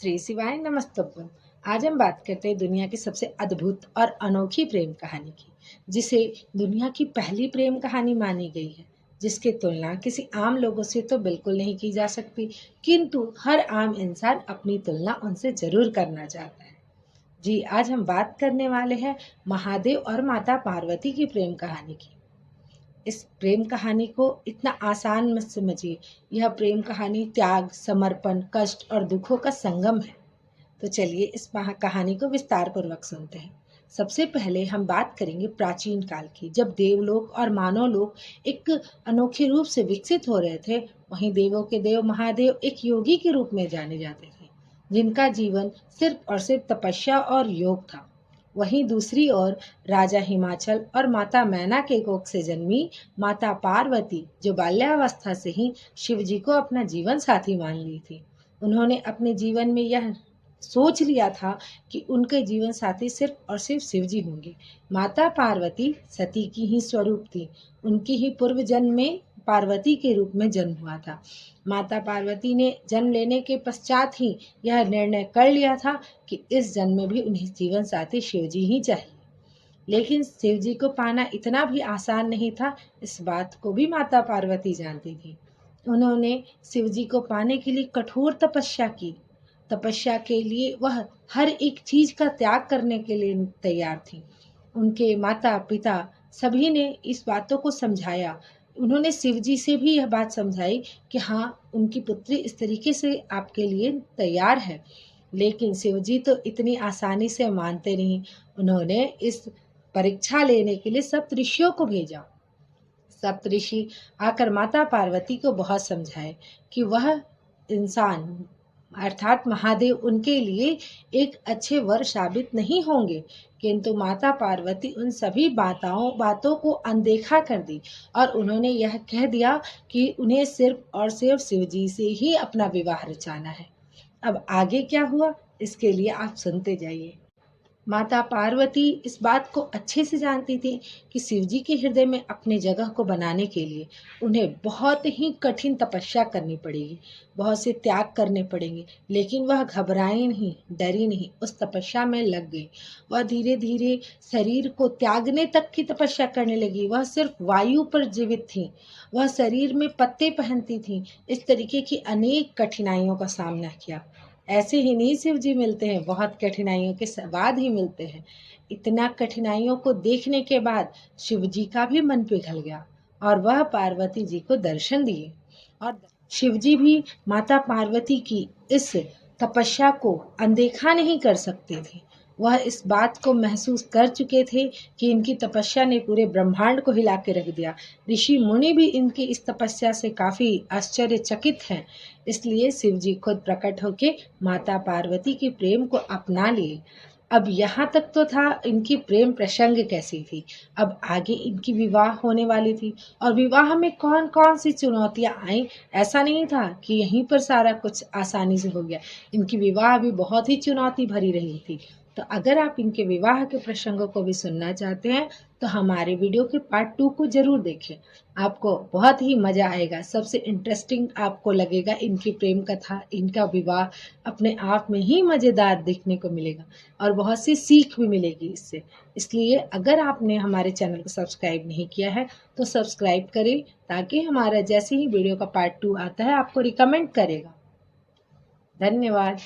श्री शिवाय नमस्तुभ्यम। आज हम बात करते हैं दुनिया की सबसे अद्भुत और अनोखी प्रेम कहानी की, जिसे दुनिया की पहली प्रेम कहानी मानी गई है, जिसकी तुलना किसी आम लोगों से तो बिल्कुल नहीं की जा सकती, किंतु हर आम इंसान अपनी तुलना उनसे जरूर करना चाहता है। जी, आज हम बात करने वाले हैं महादेव और माता पार्वती की प्रेम कहानी की। इस प्रेम कहानी को इतना आसान मत समझिए। यह प्रेम कहानी त्याग, समर्पण, कष्ट और दुखों का संगम है। तो चलिए इस कहानी को विस्तार पूर्वक सुनते हैं। सबसे पहले हम बात करेंगे प्राचीन काल की, जब देवलोक और मानव लोक एक अनोखे रूप से विकसित हो रहे थे। वहीं देवों के देव महादेव एक योगी के रूप में जाने जाते थे, जिनका जीवन सिर्फ और सिर्फ तपस्या और योग था। वहीं दूसरी ओर राजा हिमाचल और माता मैना के कोख से जन्मी माता पार्वती, जो बाल्यावस्था से ही शिव जी को अपना जीवन साथी मान ली थी। उन्होंने अपने जीवन में यह सोच लिया था कि उनके जीवन साथी सिर्फ और सिर्फ शिव जी होंगे। माता पार्वती सती की ही स्वरूप थी। उनकी ही पूर्व जन्म में पार्वती के रूप में जन्म हुआ था। माता पार्वती ने जन्म लेने के पश्चात ही यह निर्णय कर लिया था कि इस जन्म में भी उन्हें जीवन साथी शिव जी ही चाहिए। लेकिन शिव जी को पाना इतना भी आसान नहीं था, इस बात को भी माता पार्वती जानती थी। उन्होंने शिव जी को पाने के लिए कठोर तपस्या की। तपस्या के लिए वह हर एक चीज का त्याग करने के लिए तैयार थी। उनके माता पिता सभी ने इस बातों को समझाया। उन्होंने शिव जी से भी यह बात समझाई कि हाँ, उनकी पुत्री इस तरीके से आपके लिए तैयार है। लेकिन शिव जी तो इतनी आसानी से मानते नहीं। उन्होंने इस परीक्षा लेने के लिए सप्तऋषियों को भेजा। सप्तऋषि आकर माता पार्वती को बहुत समझाए कि वह इंसान अर्थात महादेव उनके लिए एक अच्छे वर साबित नहीं होंगे। किंतु माता पार्वती उन सभी बातों को अनदेखा कर दी और उन्होंने यह कह दिया कि उन्हें सिर्फ और सिर्फ शिव जी से ही अपना विवाह रचाना है। अब आगे क्या हुआ, इसके लिए आप सुनते जाइए। माता पार्वती इस बात को अच्छे से जानती थी कि शिवजी के हृदय में अपनी जगह को बनाने के लिए उन्हें बहुत ही कठिन तपस्या करनी पड़ेगी, बहुत से त्याग करने पड़ेंगे। लेकिन वह घबराई नहीं, डरी नहीं, उस तपस्या में लग गई। वह धीरे धीरे शरीर को त्यागने तक की तपस्या करने लगी। वह सिर्फ वायु पर जीवित थी। वह शरीर में पत्ते पहनती थी। इस तरीके की अनेक कठिनाइयों का सामना किया। ऐसे ही नहीं शिव जी मिलते हैं, बहुत कठिनाइयों के बाद ही मिलते हैं। इतना कठिनाइयों को देखने के बाद शिव जी का भी मन पिघल गया और वह पार्वती जी को दर्शन दिए। और शिव जी भी माता पार्वती की इस तपस्या को अनदेखा नहीं कर सकते थे। वह इस बात को महसूस कर चुके थे कि इनकी तपस्या ने पूरे ब्रह्मांड को हिला के रख दिया। ऋषि मुनि भी इनकी इस तपस्या से काफी आश्चर्यचकित हैं। इसलिए शिव जी खुद प्रकट होके माता पार्वती के प्रेम को अपना लिए। अब यहाँ तक तो था इनकी प्रेम प्रसंग कैसी थी। अब आगे इनकी विवाह होने वाली थी और विवाह में कौन कौन सी चुनौतियां आई, ऐसा नहीं था कि यहीं पर सारा कुछ आसानी से हो गया। इनकी विवाह भी बहुत ही चुनौती भरी रही थी। तो अगर आप इनके विवाह के प्रसंगों को भी सुनना चाहते हैं तो हमारे वीडियो के पार्ट 2 को जरूर देखें। आपको बहुत ही मजा आएगा। सबसे इंटरेस्टिंग आपको लगेगा इनकी प्रेम कथा, इनका विवाह अपने आप में ही मजेदार देखने को मिलेगा और बहुत सी सीख भी मिलेगी इससे। इसलिए अगर आपने हमारे चैनल को सब्सक्राइब नहीं किया है तो सब्सक्राइब करें, ताकि हमारा जैसे ही वीडियो का पार्ट 2 आता है आपको रिकमेंड करेगा। धन्यवाद।